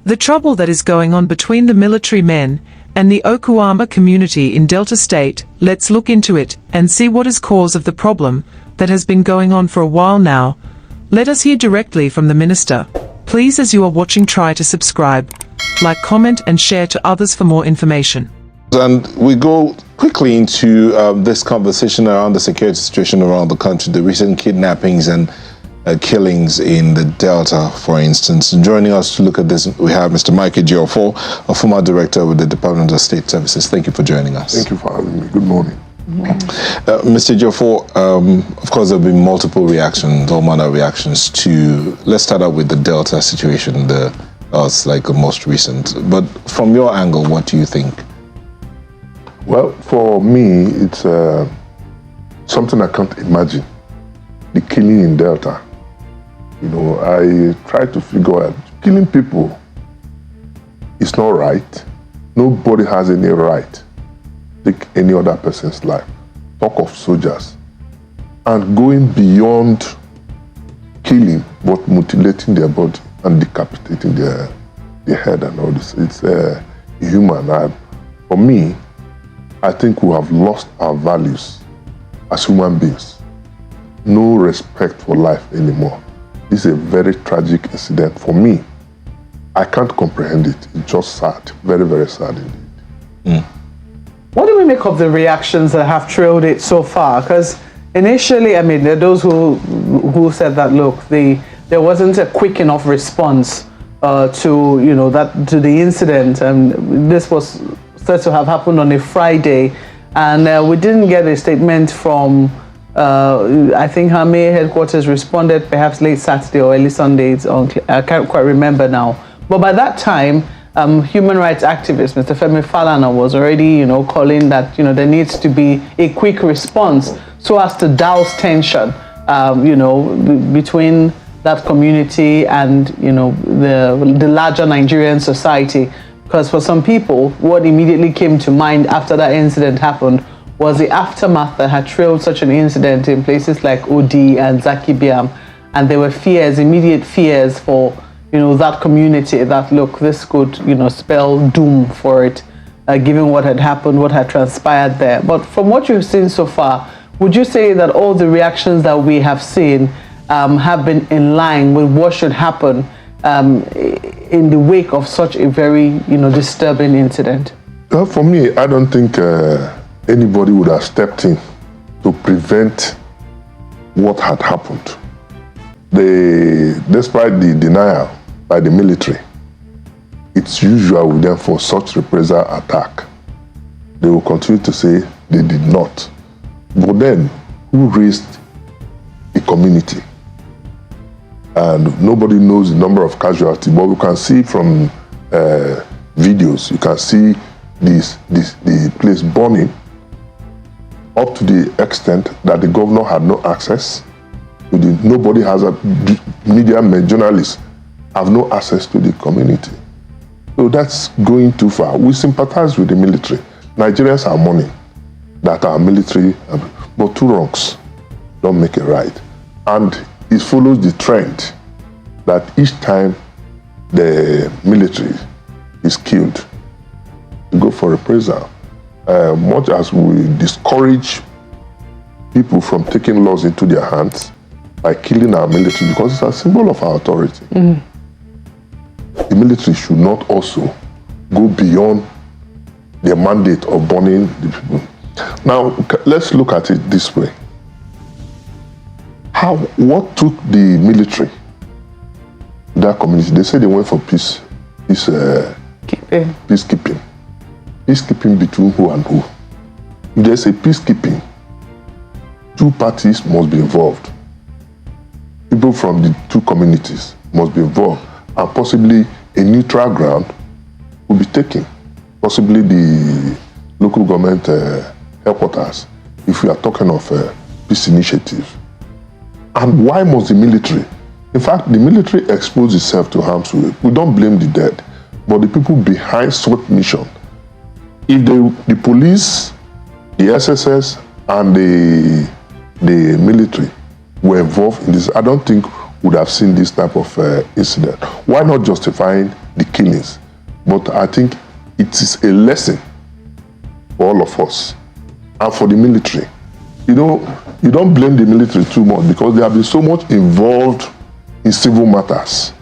The trouble that is going on between the military men and the Okuama community in Delta State, let's look into it and see what is cause of the problem that has been going on for a while now. Let us hear directly from the minister. Please, as you are watching, try to subscribe, like, comment and share to others for more information. And we go quickly into this conversation around the security situation around the country, the recent kidnappings and killings in the Delta, for instance. Joining us to look at this, we have Mr. Mike Ejiofor, a former director with the Department of State Services. Thank you for joining us. Thank you for having me. Good morning. Mr. Ejiofor, of course, there have been multiple reactions, all manner of reactions to, let's start out with the Delta situation, it's like the most recent. But from your angle, what do you think? Well, for me, it's something I can't imagine. The killing in Delta. You know, I try to figure out, killing people is not right. Nobody has any right to take any other person's life. Talk of soldiers. And going beyond killing, but mutilating their body and decapitating their head and all this. It's human. For me, I think we have lost our values as human beings. No respect for life anymore. This is a very tragic incident for me. I can't comprehend it. It's just sad, very, very sad indeed. What do we make of the reactions that have trailed it so far? Because initially, I mean, there are those who said that, look, there wasn't a quick enough response to the incident, and this was said to have happened on a Friday, and we didn't get a statement from. I think her mayor headquarters responded perhaps late Saturday or early Sunday. I can't quite remember now. But by that time, human rights activist Mr. Femi Falana was already, calling that there needs to be a quick response so as to douse tension, between that community and the larger Nigerian society. Because for some people, what immediately came to mind after that incident happened was the aftermath that had trailed such an incident in places like Odi and Zaki Biam. And there were fears, immediate fears for, that community that, look, this could, spell doom for it, given what had happened, what had transpired there. But from what you've seen so far, would you say that all the reactions that we have seen have been in line with what should happen in the wake of such a very, disturbing incident? Well, for me, I don't think anybody would have stepped in to prevent what had happened. Despite the denial by the military, it's usual with them for such reprisal attack. They will continue to say they did not. But then, who raised the community? And nobody knows the number of casualties, but we can see from videos, you can see the place burning up to the extent that the governor had no access to nobody has media journalists have no access to the community. So that's going too far. We sympathize with the military. Nigerians are mourning that our military, but two wrongs don't make it right. And it follows the trend that each time the military is killed, we go for reprisal. Much as we discourage people from taking laws into their hands by killing our military, because it's a symbol of our authority. The military should not also go beyond their mandate of burning the people. Now, let's look at it this way. What took the military, that community? They say they went for peacekeeping. Peacekeeping between who and who? If there's a peacekeeping, two parties must be involved. People from the two communities must be involved, and possibly a neutral ground will be taken. Possibly the local government headquarters, if we are talking of peace initiatives. And why must the military? In fact, the military exposed itself to harm's way. We don't blame the dead, but the people behind such mission. If the police, the SSS, and the military were involved in this, I don't think we would have seen this type of incident. Why not justifying the killings. But I think it is a lesson for all of us and for the military. You don't blame the military too much because they have been so much involved in civil matters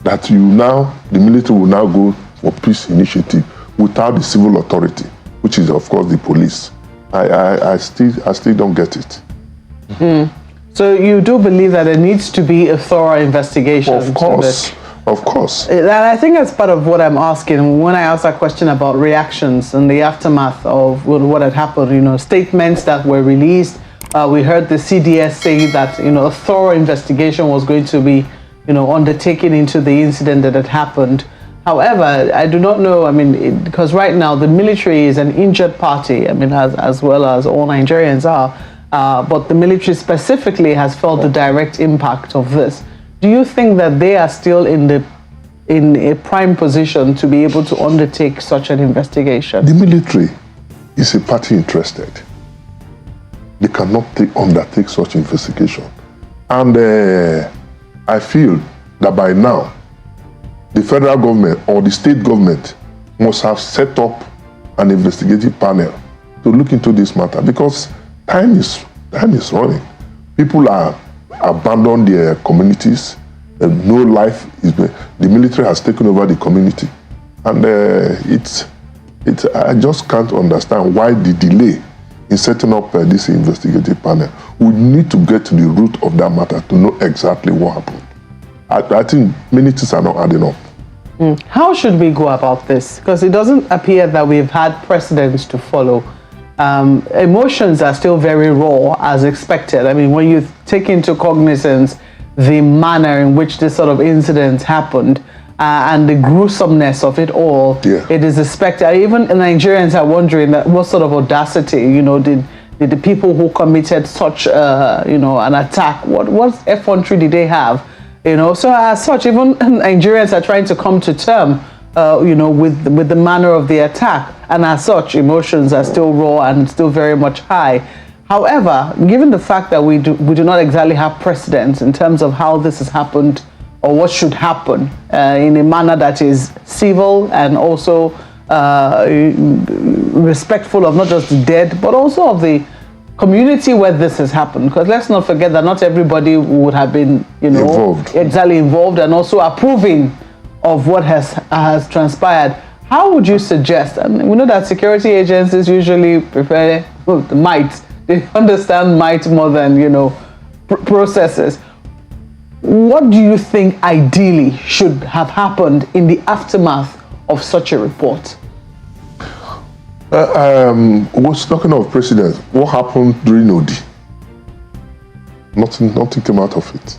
that the military will now go for peace initiative without the civil authority, which is of course the police. I still don't get it. So you do believe that there needs to be a thorough investigation? Of course. Of course. And I think that's part of what I'm asking when I asked that question about reactions and the aftermath of what had happened. Statements that were released. We heard the CDS say that a thorough investigation was going to be undertaken into the incident that had happened. However, I do not know. Because right now the military is an injured party. As well as all Nigerians are. But the military specifically has felt the direct impact of this. Do you think that they are still in a prime position to be able to undertake such an investigation? The military is a party interested. They cannot undertake such investigation. And I feel that by now, the federal government or the state government must have set up an investigative panel to look into this matter because time is running. People are abandoned their communities. No life is. The military has taken over the community, and I just can't understand why the delay in setting up this investigative panel. We need to get to the root of that matter to know exactly what happened. I think many things are not adding up. How should we go about this? Because it doesn't appear that we've had precedents to follow. Emotions are still very raw as expected. When you take into cognizance the manner in which this sort of incident happened and the gruesomeness of it all, it is expected. Even Nigerians are wondering that what sort of audacity, did the people who committed such, an attack, what effrontery did they have? So as such, even Nigerians are trying to come to term, with the manner of the attack, and as such, emotions are still raw and still very much high. However, given the fact that we do not exactly have precedents in terms of how this has happened or what should happen in a manner that is civil and also respectful of not just the dead, but also of the community where this has happened, because let's not forget that not everybody would have been, involved and also approving of what has transpired. How would you suggest? We know that security agencies usually prefer the might. They understand might more than processes. What do you think ideally should have happened in the aftermath of such a report? Was talking of precedents. What happened during Odi? Nothing came out of it.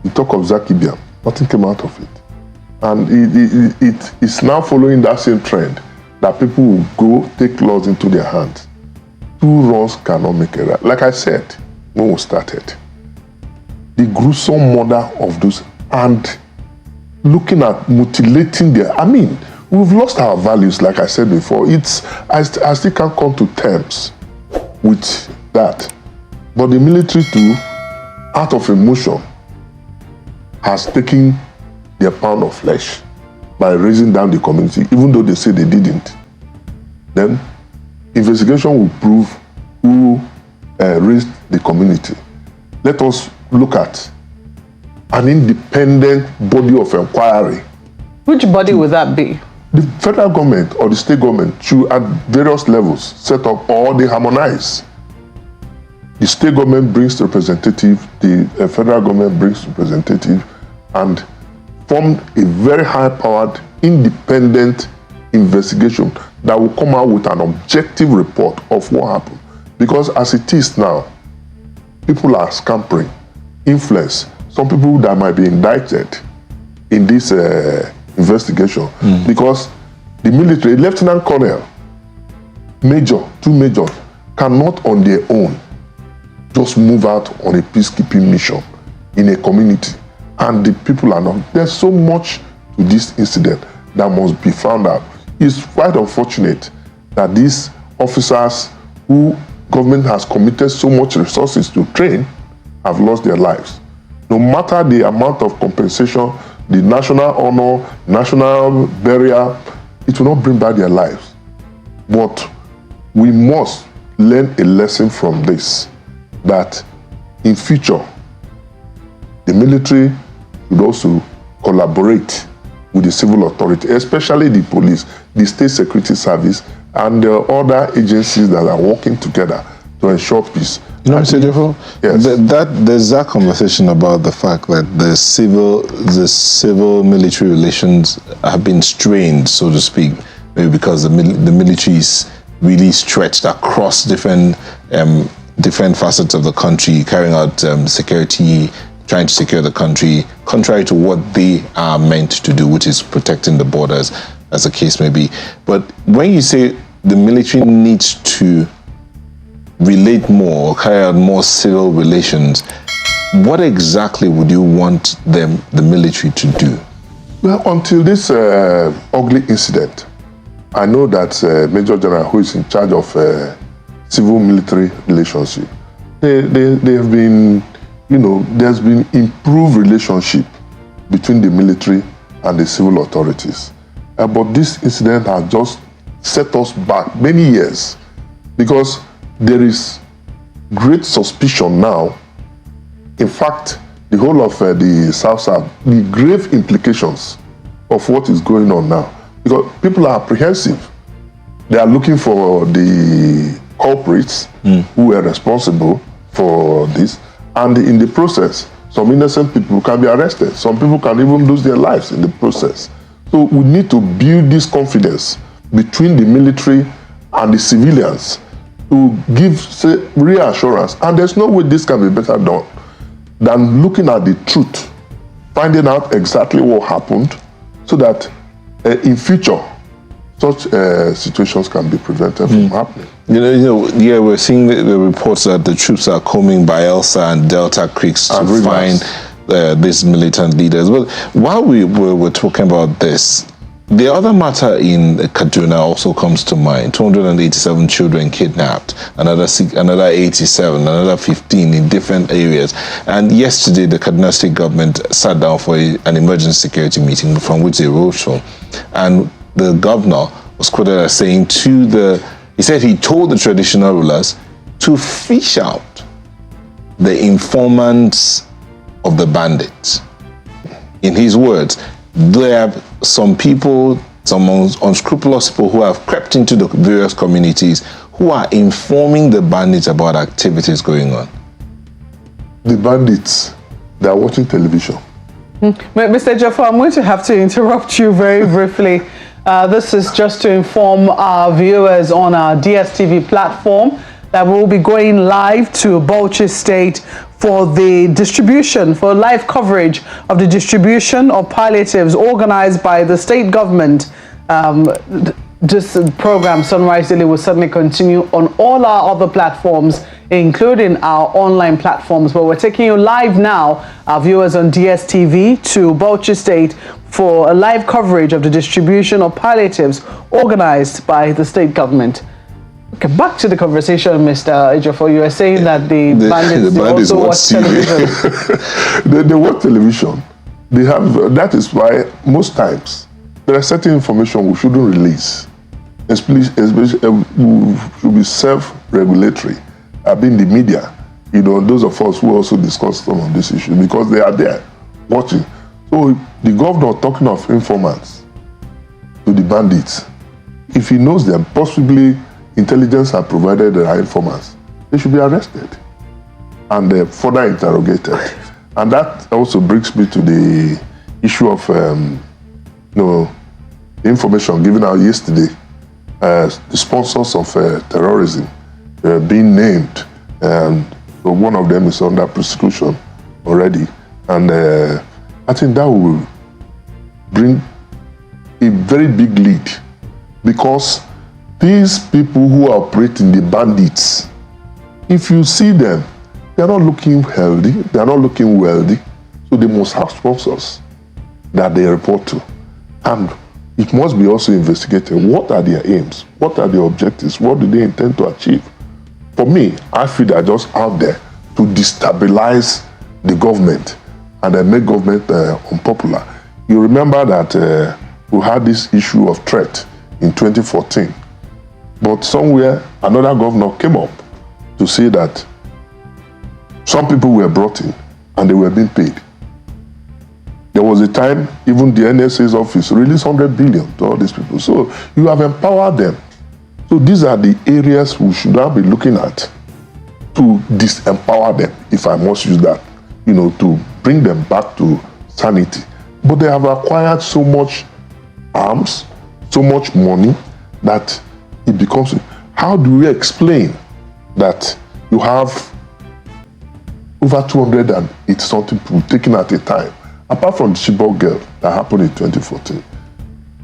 You talk of Zakibiam, nothing came out of it. And it is now following that same trend that people will go take laws into their hands. Two wrongs cannot make a right. Like I said when we started, the gruesome murder of those and looking at mutilating their. We've lost our values, like I said before. I still can't come to terms with that. But the military too, out of emotion, has taken their pound of flesh by raising down the community, even though they say they didn't. Then investigation will prove who raised the community. Let us look at an independent body of inquiry. Which body would that be? The federal government or the state government should, at various levels, set up or they harmonize. The state government brings representative, the federal government brings representative, and form a very high-powered, independent investigation that will come out with an objective report of what happened. Because as it is now, people are scampering, influence. Some people that might be indicted in this investigation because the military, lieutenant colonel, major, two majors, cannot on their own just move out on a peacekeeping mission in a community, and the people are not. There's so much to this incident that must be found out. It's quite unfortunate that these officers who government has committed so much resources to train have lost their lives. No matter the amount of compensation the national honor, national burial, it will not bring back their lives. But we must learn a lesson from this, that in future, the military should also collaborate with the civil authority, especially the police, the state security service, and the other agencies that are working together to ensure peace. You know, Mr. Jeffo, yes. There's that conversation about the fact that the civil-military relations have been strained, so to speak, maybe because the military is really stretched across different facets of the country, carrying out security, trying to secure the country, contrary to what they are meant to do, which is protecting the borders, as the case may be. But when you say the military needs to relate more, carry out more civil relations, what exactly would you want the military to do? Well, until this ugly incident, I know that Major General, who is in charge of civil-military relationship, they have been, there's been improved relationship between the military and the civil authorities. But this incident has just set us back many years, because there is great suspicion now. In fact, the whole of the South, the grave implications of what is going on now, because people are apprehensive. They are looking for the culprits who were responsible for this, and in the process, some innocent people can be arrested. Some people can even lose their lives in the process. So we need to build this confidence between the military and the civilians to give reassurance. And there's no way this can be better done than looking at the truth, finding out exactly what happened, so that in future, such situations can be prevented from happening. We're seeing the reports that the troops are combing Bayelsa and Delta creeks to find these militant leaders. But while we were talking about this, the other matter in Kaduna also comes to mind. 287 children kidnapped, another 87, another 15 in different areas. And yesterday, the Kaduna State government sat down for an emergency security meeting from which they rose from. And the governor was quoted as saying he said he told the traditional rulers to fish out the informants of the bandits. In his words, there are some people, some unscrupulous people who have crept into the various communities who are informing the bandits about activities going on. The bandits, they are watching television. Mr. Jeffo, I'm going to have to interrupt you very briefly. This is just to inform our viewers on our DSTV platform that we'll be going live to Bauchi State for the distribution, for live coverage of the distribution of palliatives organized by the state government. This program, Sunrise Daily, will certainly continue on all our other platforms, including our online platforms. But we're taking you live now, our viewers on DSTV, to Bauchi State for a live coverage of the distribution of palliatives organized by the state government. Okay, back to the conversation, Mr. Ejiofor. You were saying that the bandits also watch television. They watch television. They have. That is why most times there are certain information we shouldn't release. Especially we should be self-regulatory. Being the media, those of us who also discuss some of this issue, because they are there watching. So the governor talking of informants to the bandits, if he knows them, possibly intelligence have provided the informants, they should be arrested and further interrogated. And that also brings me to the issue of the information given out yesterday, the sponsors of terrorism being named, and so one of them is under prosecution already. And I think that will bring a very big lead, because these people who are operating the bandits, if you see them, they're not looking healthy, they're not looking wealthy, so they must have sponsors that they report to. And it must be also investigated. What are their aims? What are their objectives? What do they intend to achieve? For me, I feel they're just out there to destabilize the government and make government unpopular. You remember that we had this issue of threat in 2014, but somewhere another governor came up to say that some people were brought in and they were being paid. There was a time even the NSA's office released 100 billion to all these people. So you have empowered them. So these are the areas we should now be looking at to disempower them, if I must use that, to bring them back to sanity. But they have acquired so much arms, so much money, that it becomes, how do we explain that you have over 280 something people taken at a time, apart from the Chibok girl that happened in 2014?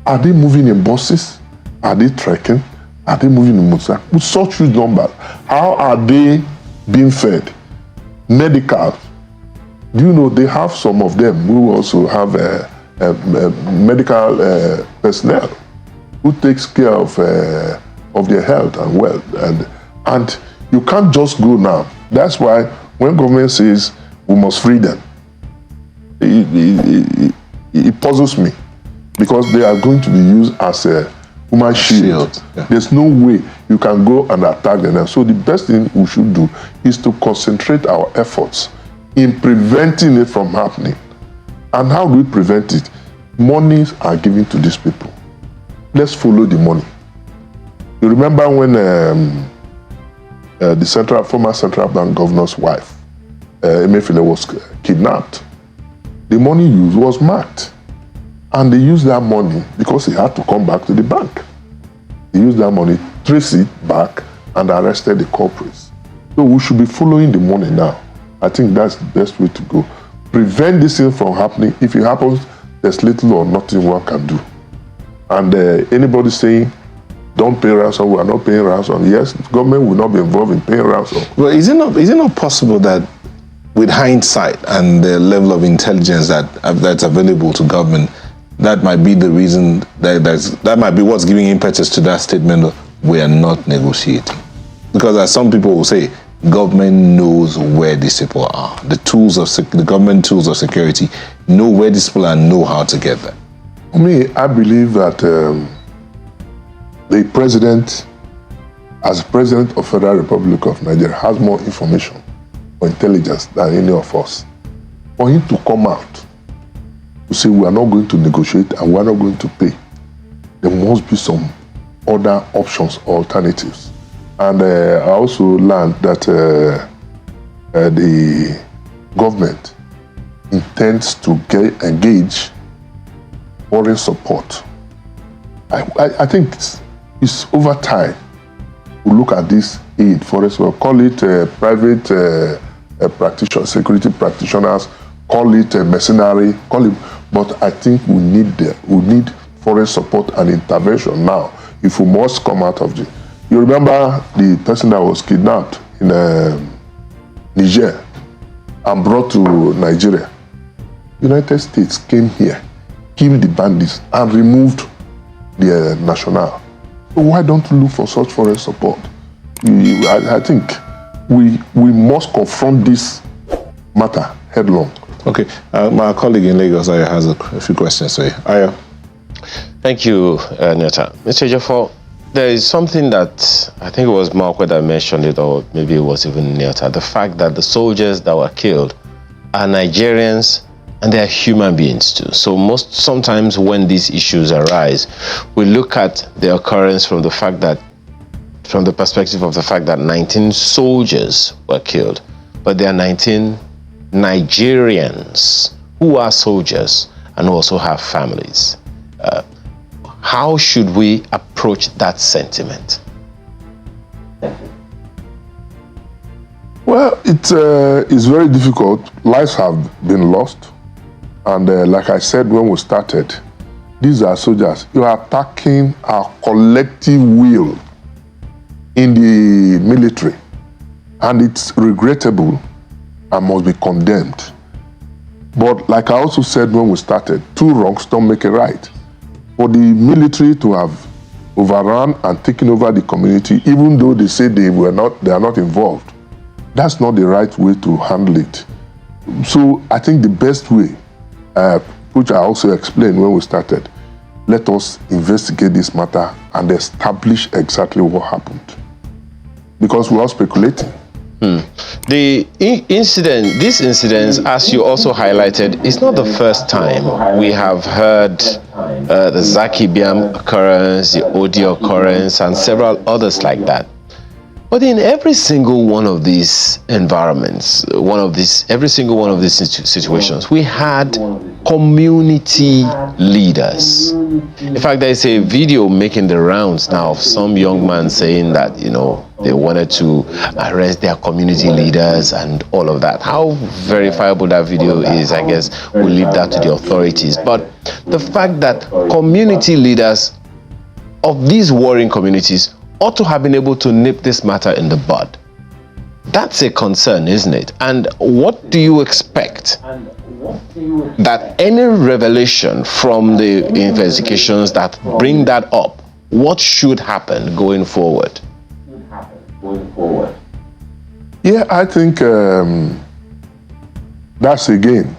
Are they moving in buses? Are they trekking? Are they moving in motorcycles? With such huge numbers, how are they being fed? Medical. Do you know they have some of them who also have medical personnel who takes care of their health and wealth, and you can't just go now. That's why when government says we must free them, it puzzles me, because they are going to be used as a human shield. Yeah. There's no way you can go and attack them. So the best thing we should do is to concentrate our efforts in preventing it from happening. And how do we prevent it? Monies are given to these people. Let's follow the money. You remember when the former Central Bank governor's wife, Emefiele, was kidnapped? The money used was marked. And they used that money because he had to come back to the bank. They used that money, trace it back, and arrested the culprits. So we should be following the money now. I think that's the best way to go. Prevent this thing from happening. If it happens, there's little or nothing one can do. And anybody saying, don't pay ransom, we are not paying ransom. Yes, the government will not be involved in paying ransom. Well, is it not possible that with hindsight and the level of intelligence that's available to government, that might be the reason, that might be what's giving impetus to that statement of, we are not negotiating? Because as some people will say, government knows where these people are. The government tools of security know where these people are and know how to get them. For me, I believe that the president, as president of Federal Republic of Nigeria, has more information or intelligence than any of us. For him to come out to say we are not going to negotiate and we are not going to pay, there must be some other options or alternatives. And I also learned that the government intends to engage foreign support. I think it's over time we look at this aid, foreign support, call it private practitioners, security practitioners, call it mercenary, but I think we need foreign support and intervention now if we must come out of the. You remember the person that was kidnapped in Niger and brought to Nigeria? United States came here, killed the bandits, and removed the national. So why don't we look for such foreign support? I think we must confront this matter headlong. Okay, my colleague in Lagos, Aya, has a few questions for you. Aya. Thank you, Neta. Mr. Jaffor, there is something that I think it was Marco that mentioned it, or maybe it was even Neta, the fact that the soldiers that were killed are Nigerians and they are human beings too. So sometimes when these issues arise, we look at the occurrence from the perspective of the fact that 19 soldiers were killed, but there are 19 Nigerians who are soldiers and also have families. How should we approach that sentiment? Well, it's very difficult. Lives have been lost. And like I said when we started, these are soldiers. You are attacking our collective will in the military. And it's regrettable and must be condemned. But like I also said when we started, two wrongs don't make a right. For the military to have overrun and taken over the community, even though they say they are not involved, that's not the right way to handle it. So I think the best way which I also explained when we started. Let us investigate this matter and establish exactly what happened. Because we are speculating. This incident, as you also highlighted, is not the first time. We have heard the Zaki Biam occurrence, the Odi occurrence, and several others like that. But in every single one of these environments, every single one of these situations, we had community leaders. In fact, there is a video making the rounds now of some young man saying that, they wanted to arrest their community leaders and all of that. How verifiable that video is, I guess we'll leave that to the authorities. But the fact that community leaders of these warring communities ought to have been able to nip this matter in the bud. That's a concern, isn't it? And what do you expect that any revelation from the investigations that bring that up, what should happen going forward? Yeah, I think that's again,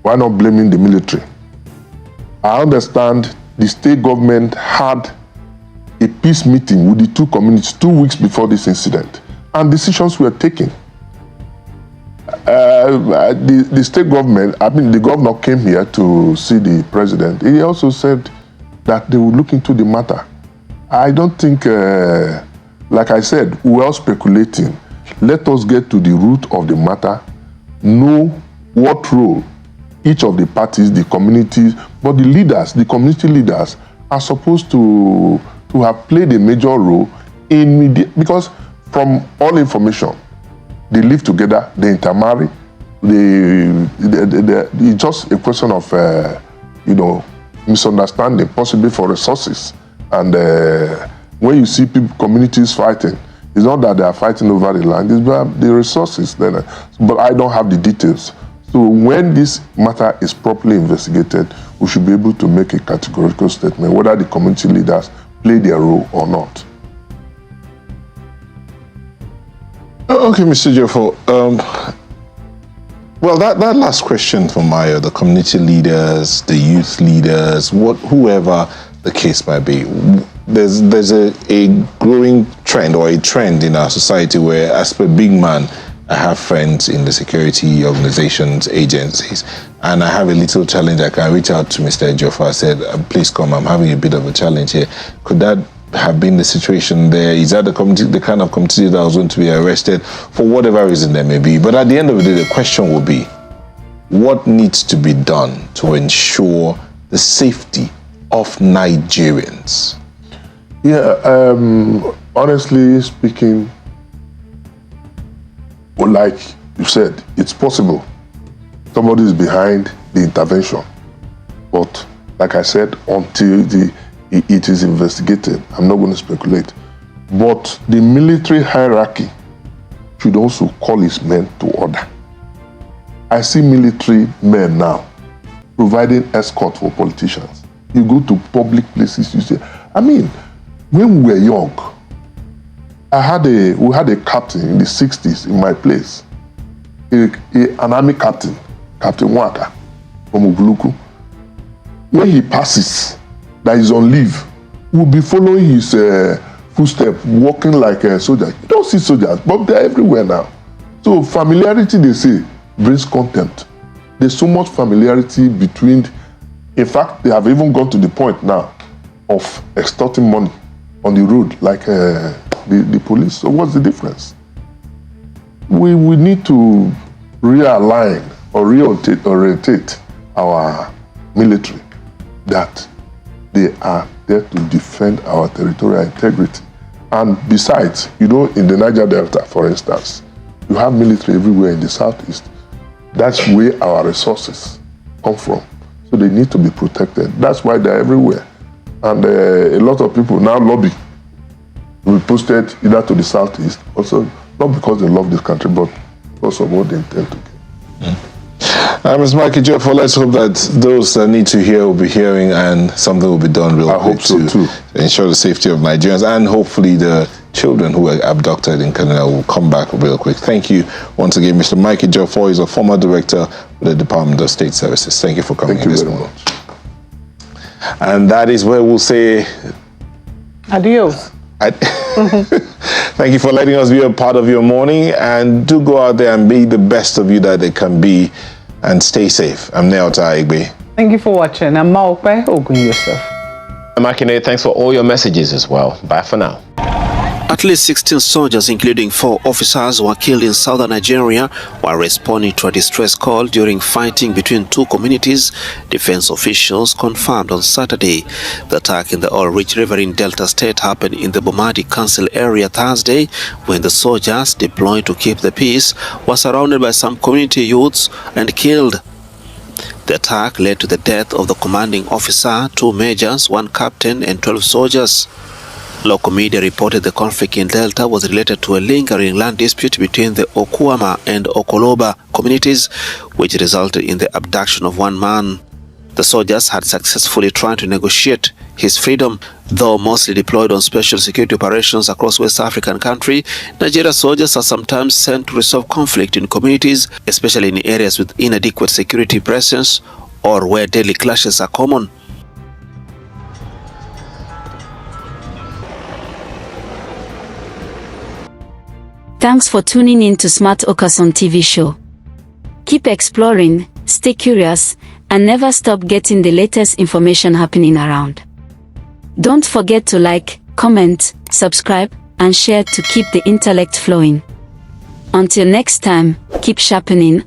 why not blaming the military? I understand the state government had a peace meeting with the two communities 2 weeks before this incident, and decisions were taken. The state government, the governor came here to see the president. He also said that they would look into the matter. I don't think, like I said, we are speculating. Let us get to the root of the matter, know what role each of the parties, the communities, but the leaders, the community leaders, are supposed to have played a major role in because from all information, they live together, they intermarry, it's just a question of misunderstanding, possibly for resources. And when you see communities fighting, it's not that they are fighting over the land, it's about the resources. But I don't have the details. So when this matter is properly investigated, we should be able to make a categorical statement whether the community leaders play their role or not. Okay, Mr. Jeffo. Well, that last question from Maya, the community leaders, the youth leaders, whoever the case might be, there's a growing trend or a trend in our society where, as per big man, I have friends in the security organizations, agencies, and I have a little challenge. I can reach out to Mr. Ejiofor. I said, please come, I'm having a bit of a challenge here. Could that have been the situation there? Is that the kind of community that was going to be arrested for whatever reason there may be? But at the end of the day, the question will be, what needs to be done to ensure the safety of Nigerians? Yeah, honestly speaking, like you said, it's possible somebody is behind the intervention. But like I said, until it is investigated, I'm not going to speculate. But the military hierarchy should also call its men to order. I see military men now providing escort for politicians. You go to public places, you say, when we were young, we had a captain in the 60s in my place, an army captain, Captain Waka from Uguluku. When he passes, that is on leave, we'll be following his footsteps, walking like a soldier. You don't see soldiers, but they're everywhere now. So familiarity, they say, brings contempt. There's so much familiarity between, in fact, they have even gone to the point now of extorting money on the road, like the police. So what's the difference? We need to realign or reorientate our military that they are there to defend our territorial integrity. And besides, in the Niger Delta, for instance, you have military everywhere in the southeast. That's where our resources come from. So they need to be protected. That's why they're everywhere. And a lot of people now lobby to be posted either to the southeast, also not because they love this country, but because of what they intend to get. Mr. Michael Jeffo, let's hope that those that need to hear will be hearing and something will be done real quick to ensure the safety of Nigerians and hopefully the children who were abducted in Canada. We'll come back real quick. Thank you once again, Mr. Mike Ejiofor is a former director of the Department of State Services. Thank you for coming in this morning. And that is where we'll say adios. Thank you for letting us be a part of your morning, and do go out there and be the best of you that they can be, and stay safe. I'm Naija Igbe. Thank you for watching. I'm Maokpe Ogun Yusuf. I'm Akine. Thanks for all your messages as well. Bye for now. At least 16 soldiers, including 4 officers, were killed in southern Nigeria while responding to a distress call during fighting between 2 communities, defense officials confirmed on Saturday. The attack in the oil-rich river in Delta State happened in the Bomadi Council area Thursday, when the soldiers deployed to keep the peace were surrounded by some community youths and killed. The attack led to the death of the commanding officer, 2 majors, 1 captain, and 12 soldiers. Local media reported the conflict in Delta was related to a lingering land dispute between the Okuama and Okoloba communities, which resulted in the abduction of 1 man. The soldiers had successfully tried to negotiate his freedom, though mostly deployed on special security operations across West African country. Nigeria soldiers are sometimes sent to resolve conflict in communities, especially in areas with inadequate security presence or where deadly clashes are common. Thanks for tuning in to smartokosontvshow. Keep exploring, stay curious, and never stop getting the latest information happening around. Don't forget to like, comment, subscribe, and share to keep the intellect flowing. Until next time, keep sharpening.